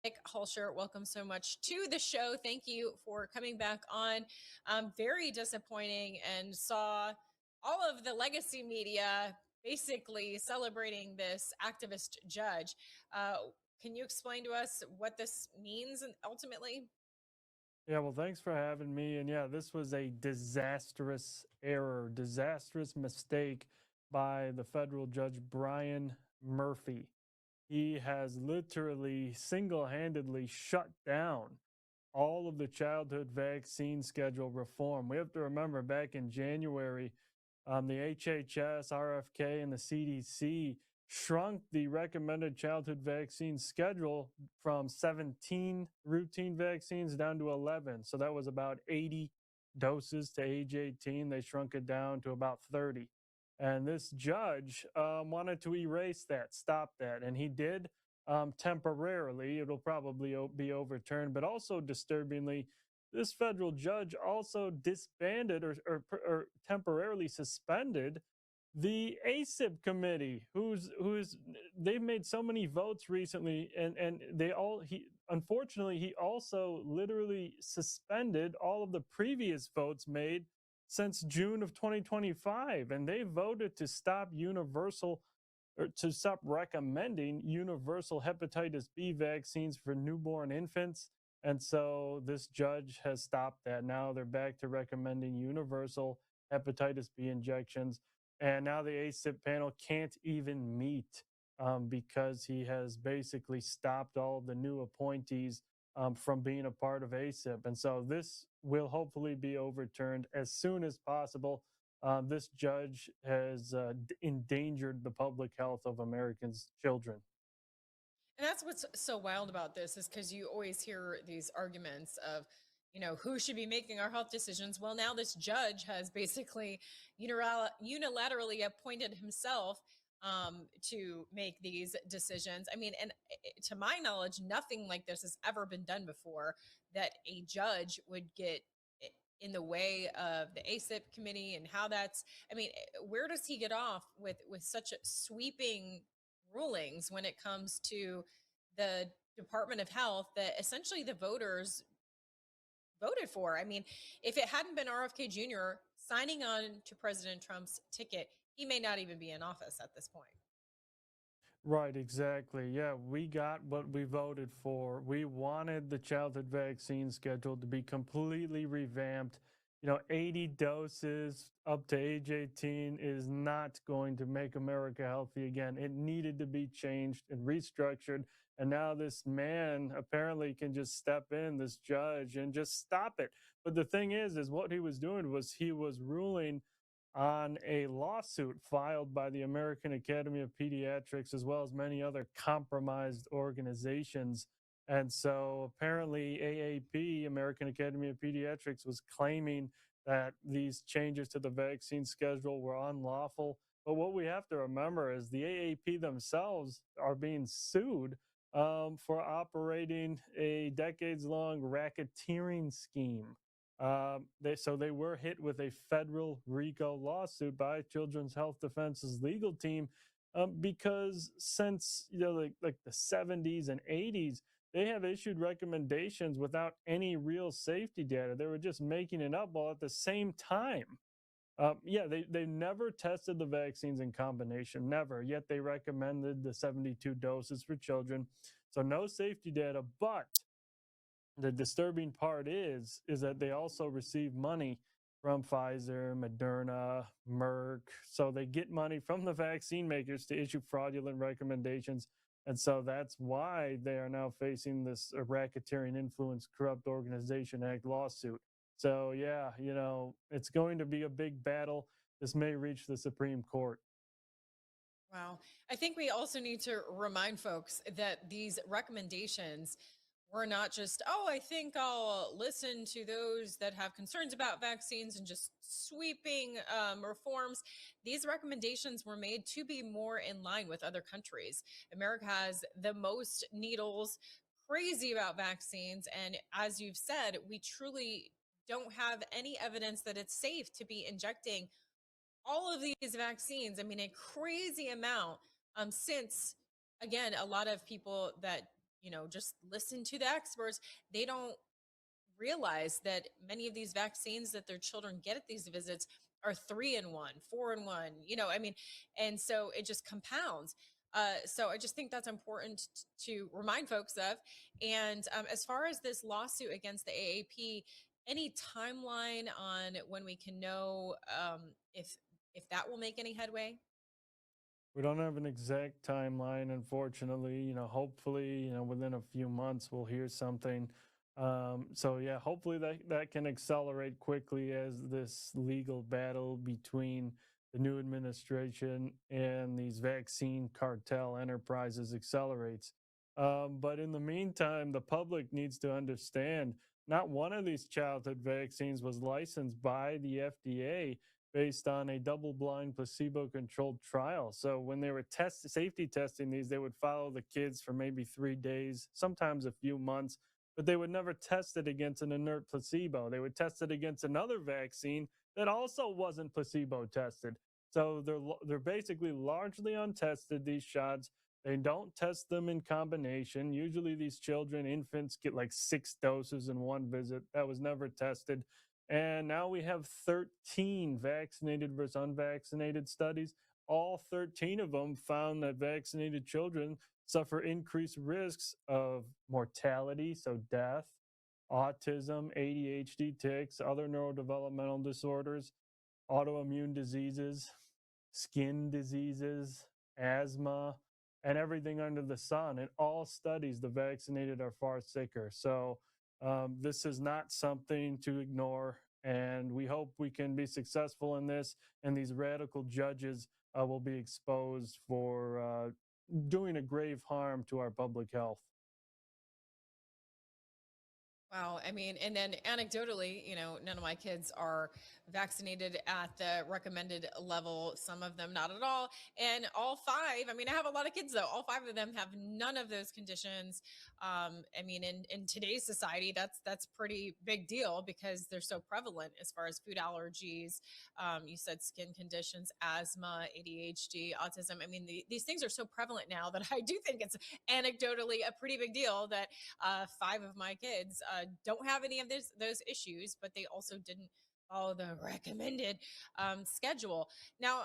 Nick Hulscher, welcome so much to the show. Thank you for coming back on. Very disappointing and saw all of the legacy media basically celebrating this activist judge. Uh, can you explain to us what this means and ultimately? Yeah, well, thanks for having me. And yeah, this was a disastrous error, disastrous mistake by the federal judge Brian Murphy. He has literally single handedly shut down all of the childhood vaccine schedule reform. We have to remember back in January, the HHS, RFK, and the CDC shrunk the recommended childhood vaccine schedule from 17 routine vaccines down to 11. So that was about 80 doses to age 18. They shrunk it down to about 30. And this judge wanted to erase that, stop that. And he did temporarily. It'll probably be overturned, but also disturbingly, this federal judge also disbanded or temporarily suspended the ACIP committee, who's they've made so many votes recently, and they all he unfortunately he also literally suspended all of the previous votes made since June of 2025, and they voted to stop universal or to stop recommending universal hepatitis B vaccines for newborn infants. And so this judge has stopped that. Now they're back to recommending universal hepatitis B injections. And now the ACIP panel can't even meet because he has basically stopped all the new appointees from being a part of ACIP. And so this will hopefully be overturned as soon as possible. This judge has endangered the public health of Americans' children. And that's what's so wild about this is because you always hear these arguments of, who should be making our health decisions. Well, now this judge has basically unilaterally appointed himself to make these decisions. I mean, and to my knowledge, nothing like this has ever been done before that a judge would get in the way of the ACIP committee and how that's, I mean, where does he get off with such a sweeping rulings when it comes to the Department of Health that essentially the voters voted for? I mean, if it hadn't been RFK Jr. signing on to President Trump's ticket, he may not even be in office at this point. Right, exactly. Yeah, we got what we voted for. We wanted the childhood vaccine schedule to be completely revamped. 80 doses up to age 18 is not going to make America healthy again. It needed to be changed and restructured. And now this man apparently can just step in, this judge, and just stop it. But the thing is what he was doing was he was ruling on a lawsuit filed by the American Academy of Pediatrics, as well as many other compromised organizations. And so apparently, AAP, American Academy of Pediatrics, was claiming that these changes to the vaccine schedule were unlawful. But what we have to remember is the AAP themselves are being sued for operating a decades long racketeering scheme. They were hit with a federal RICO lawsuit by Children's Health Defense's legal team because since like the 70s and 80s, they have issued recommendations without any real safety data. They were just making it up, while at the same time, they never tested the vaccines in combination, never. Yet they recommended the 72 doses for children, so no safety data. But the disturbing part is that they also receive money from Pfizer, Moderna, Merck. So they get money from the vaccine makers to issue fraudulent recommendations. And so that's why they are now facing this Racketeering Influence Corrupt Organization Act lawsuit. So, yeah, it's going to be a big battle. This may reach the Supreme Court. Wow. I think we also need to remind folks that these recommendations were not just, oh, I think I'll listen to those that have concerns about vaccines and just sweeping reforms. These recommendations were made to be more in line with other countries. America has the most needles, crazy about vaccines. And as you've said, we truly don't have any evidence that it's safe to be injecting all of these vaccines. I mean, a crazy amount. Since again, a lot of people that just listen to the experts. They don't realize that many of these vaccines that their children get at these visits are 3-in-1, 4-in-1, I mean, and so it just compounds. So I just think that's important to remind folks of. And as far as this lawsuit against the AAP, any timeline on when we can know if that will make any headway? We don't have an exact timeline, unfortunately. Hopefully, within a few months we'll hear something. So yeah, hopefully that can accelerate quickly as this legal battle between the new administration and these vaccine cartel enterprises accelerates. But in the meantime, the public needs to understand not one of these childhood vaccines was licensed by the FDA based on a double-blind placebo-controlled trial. So when they were safety testing these, they would follow the kids for maybe 3 days, sometimes a few months, but they would never test it against an inert placebo. They would test it against another vaccine that also wasn't placebo tested. So they're basically largely untested, these shots. They don't test them in combination. Usually these children, infants, get like 6 doses in one visit. That was never tested. And now we have 13 vaccinated versus unvaccinated studies. All 13 of them found that vaccinated children suffer increased risks of mortality, so death, autism, ADHD, tics, other neurodevelopmental disorders, autoimmune diseases, skin diseases, asthma, and everything under the sun. In all studies, the vaccinated are far sicker. So this is not something to ignore. And we hope we can be successful in this. And these radical judges will be exposed for doing a grave harm to our public health. Wow. I mean, and then anecdotally, none of my kids are vaccinated at the recommended level. Some of them not at all. And all five, I mean, I have a lot of kids though. All five of them have none of those conditions. I mean, in today's society, that's pretty big deal because they're so prevalent as far as food allergies. You said skin conditions, asthma, ADHD, autism. I mean, these things are so prevalent now that I do think it's anecdotally a pretty big deal that five of my kids don't have any of those issues, but they also didn't follow the recommended schedule. Now,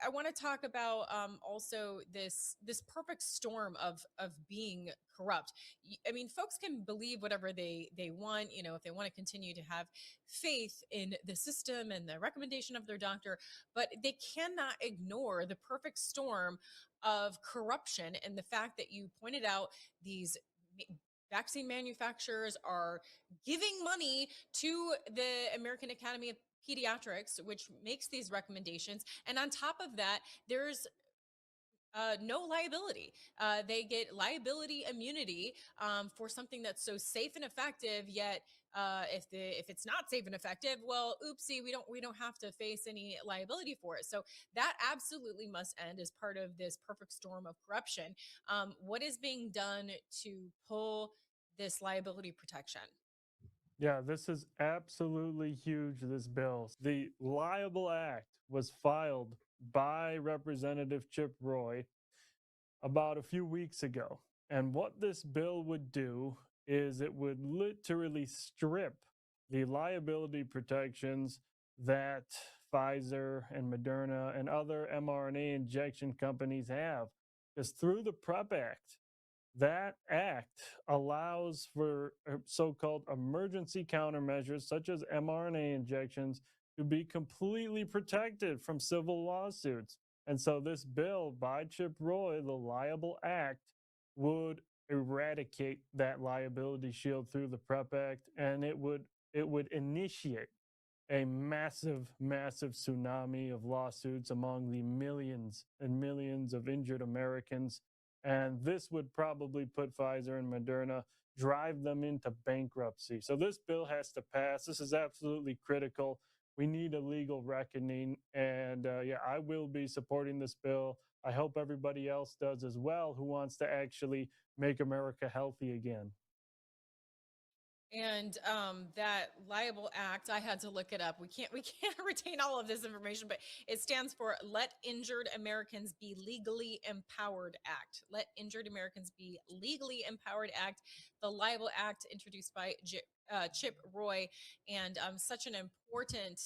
I want to talk about also this perfect storm of being corrupt. I mean, folks can believe whatever they want. If they want to continue to have faith in the system and the recommendation of their doctor, but they cannot ignore the perfect storm of corruption and the fact that you pointed out these vaccine manufacturers are giving money to the American Academy of Pediatrics, which makes these recommendations. And on top of that, there's no liability. They get liability immunity for something that's so safe and effective. Yet, if it's not safe and effective, well, oopsie, we don't have to face any liability for it. So that absolutely must end as part of this perfect storm of corruption. What is being done to pull this liability protection? Yeah, this is absolutely huge, this bill. The Liable Act was filed by Representative Chip Roy about a few weeks ago. And what this bill would do is it would literally strip the liability protections that Pfizer and Moderna and other mRNA injection companies have. Because through the PrEP Act, that act allows for so called emergency countermeasures, such as mRNA injections, to be completely protected from civil lawsuits. And so, this bill by Chip Roy, the Liable Act, would eradicate that liability shield through the PrEP Act, and it would initiate a massive, massive tsunami of lawsuits among the millions and millions of injured Americans. And this would probably put Pfizer and Moderna, drive them into bankruptcy. So this bill has to pass. This is absolutely critical. We need a legal reckoning. And yeah, I will be supporting this bill. I hope everybody else does as well who wants to actually make America healthy again. And that liable act, I had to look it up. We can't retain all of this information, but it stands for Let Injured Americans Be Legally Empowered Act. Let Injured Americans Be Legally Empowered Act, the liable act introduced by Chip Roy, and such an important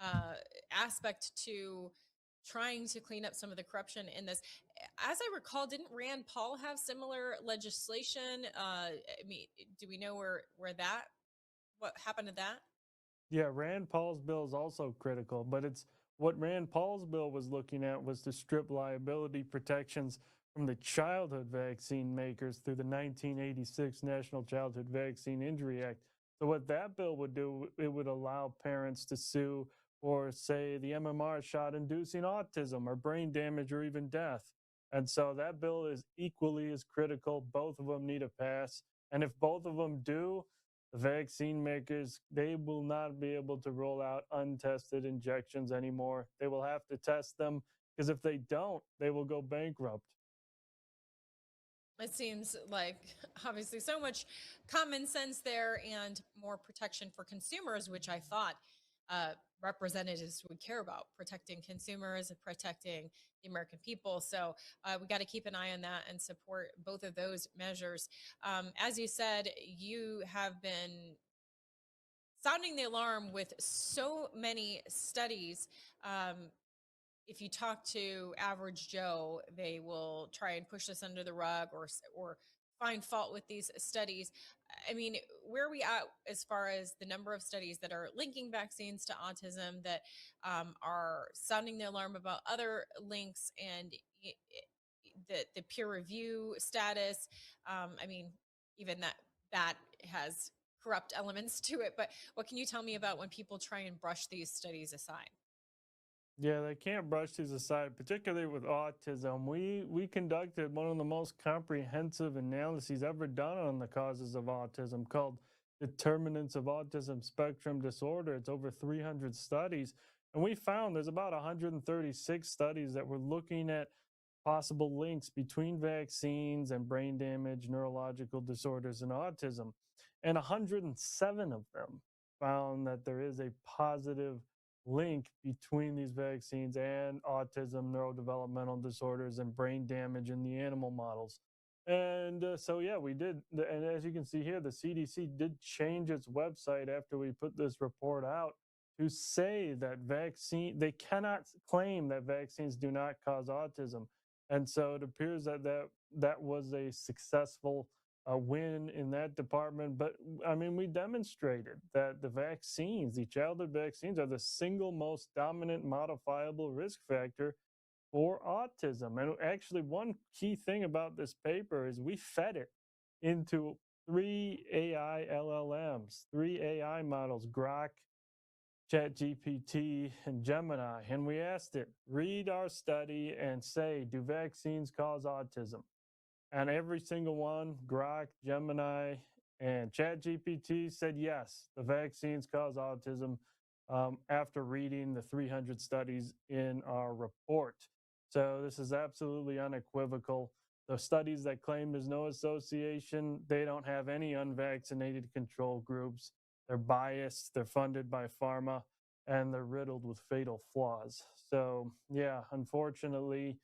uh, aspect to trying to clean up some of the corruption in this. As I recall, didn't Rand Paul have similar legislation? I mean, do we know where that what happened to that? Yeah, Rand Paul's bill is also critical, but it's what Rand Paul's bill was looking at was to strip liability protections from the childhood vaccine makers through the 1986 National Childhood Vaccine Injury Act. So what that bill would do, it would allow parents to sue for, say, the MMR shot inducing autism or brain damage or even death. And so that bill is equally as critical. Both of them need a pass. And if both of them do, the vaccine makers, they will not be able to roll out untested injections anymore. They will have to test them because if they don't, they will go bankrupt. It seems like obviously so much common sense there and more protection for consumers, which I thought uh, representatives would care about protecting consumers and protecting the American people. So we got to keep an eye on that and support both of those measures. As you said, you have been sounding the alarm with so many studies. If you talk to average Joe, they will try and push this under the rug or find fault with these studies. I mean, where are we at as far as the number of studies that are linking vaccines to autism that are sounding the alarm about other links and the peer review status? I mean, even that has corrupt elements to it. But what can you tell me about when people try and brush these studies aside? Yeah, they can't brush these aside, particularly with autism. We conducted one of the most comprehensive analyses ever done on the causes of autism called Determinants of Autism Spectrum Disorder. It's over 300 studies. And we found there's about 136 studies that were looking at possible links between vaccines and brain damage, neurological disorders, and autism. And 107 of them found that there is a positive link between these vaccines and autism, neurodevelopmental disorders, and brain damage in the animal models. And so, yeah, we did. And as you can see here, the CDC did change its website after we put this report out to say that they cannot claim that vaccines do not cause autism. And so it appears that that was a successful win in that department. But I mean, we demonstrated that the vaccines, the childhood vaccines, are the single most dominant modifiable risk factor for autism. And actually, one key thing about this paper is we fed it into three AI LLMs, three AI models, Grok, ChatGPT, and Gemini. And we asked it, read our study and say, do vaccines cause autism? And every single one, Grok, Gemini, and ChatGPT said yes, the vaccines cause autism after reading the 300 studies in our report. So this is absolutely unequivocal. The studies that claim there's no association, they don't have any unvaccinated control groups. They're biased, they're funded by pharma, and they're riddled with fatal flaws. So, yeah, unfortunately,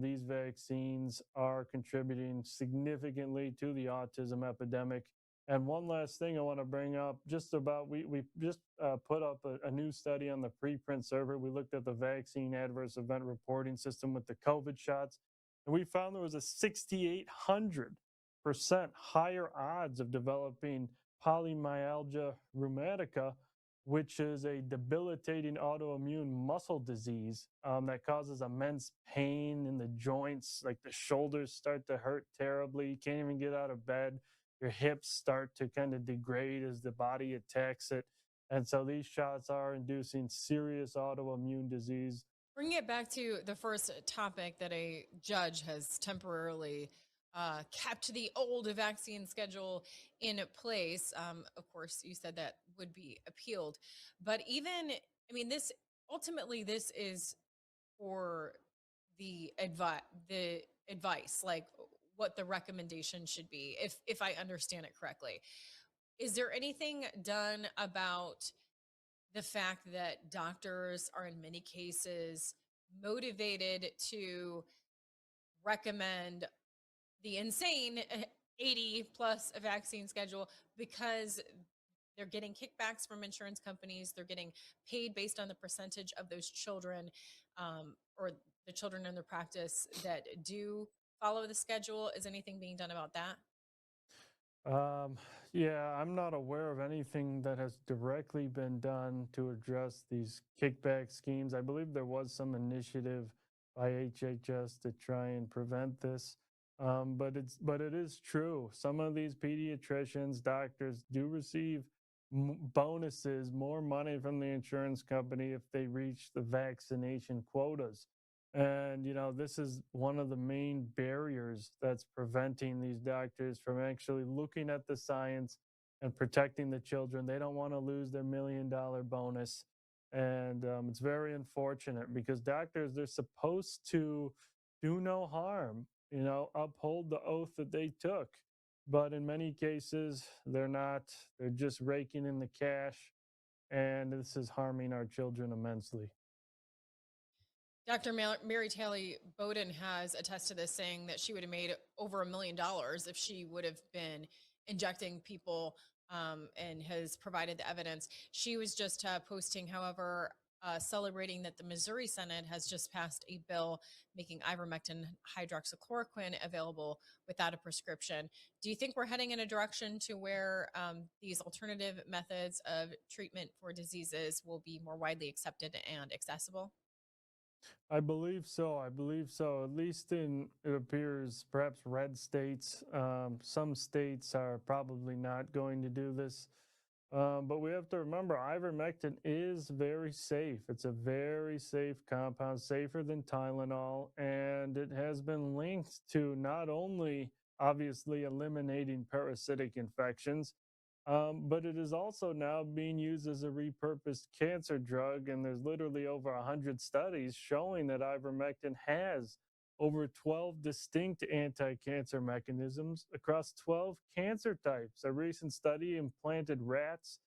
these vaccines are contributing significantly to the autism epidemic. And one last thing I want to bring up just about we just put up a new study on the preprint server. We looked at the vaccine adverse event reporting system with the COVID shots, and we found there was a 6,800% higher odds of developing polymyalgia rheumatica, which is a debilitating autoimmune muscle disease that causes immense pain in the joints. Like the shoulders start to hurt terribly. You can't even get out of bed. Your hips start to kind of degrade as the body attacks it. And so these shots are inducing serious autoimmune disease. Bringing it back to the first topic that a judge has temporarily kept the old vaccine schedule in place. Of course, you said that would be appealed, but even, I mean, this ultimately this is for the advice, like what the recommendation should be, if I understand it correctly. Is there anything done about the fact that doctors are in many cases motivated to recommend the insane 80 plus a vaccine schedule because they're getting kickbacks from insurance companies, they're getting paid based on the percentage of those children, or the children in their practice that do follow the schedule? Is anything being done about that? Um, yeah, I'm not aware of anything that has directly been done to address these kickback schemes. I believe there was some initiative by HHS to try and prevent this. But it is true. Some of these pediatricians, doctors do receive bonuses, more money from the insurance company if they reach the vaccination quotas. And, this is one of the main barriers that's preventing these doctors from actually looking at the science and protecting the children. They don't want to lose their $1 million bonus. And it's very unfortunate because doctors, they're supposed to do no harm, uphold the oath that they took. But in many cases, they're not. They're just raking in the cash. And this is harming our children immensely. Dr. Mary Taylor Bowden has attested to this, saying that she would have made over $1 million if she would have been injecting people, and has provided the evidence. She was just posting, however, celebrating that the Missouri Senate has just passed a bill making ivermectin hydroxychloroquine available without a prescription. Do you think we're heading in a direction to where these alternative methods of treatment for diseases will be more widely accepted and accessible? I believe so. I believe so. At least in, it appears, perhaps red states. Some states are probably not going to do this. But we have to remember ivermectin is very safe. It's a very safe compound, safer than Tylenol. And it has been linked to not only obviously eliminating parasitic infections, but it is also now being used as a repurposed cancer drug. And there's literally over 100 studies showing that ivermectin has over 12 distinct anti cancer mechanisms across 12 cancer types. A recent study implanted rats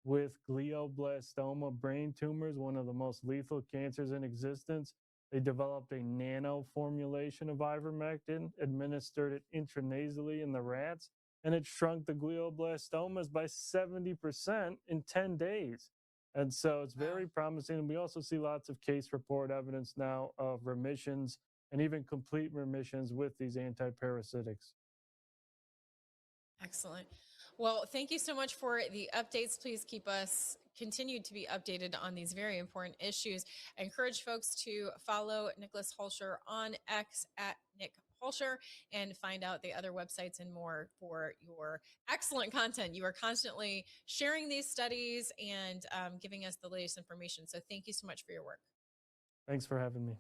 with glioblastoma brain tumors, one of the most lethal cancers in existence. They developed a nano formulation of ivermectin, administered it intranasally in the rats, and it shrunk the glioblastomas by 70% in 10 days. And so it's Wow. very promising. And we also see lots of case report evidence now of remissions and even complete remissions with these antiparasitics. Excellent. Well, thank you so much for the updates. Please keep us continued to be updated on these very important issues. I encourage folks to follow Nicholas Hulscher on X at Nick Hulscher and find out the other websites and more for your excellent content. You are constantly sharing these studies and giving us the latest information. So thank you so much for your work. Thanks for having me.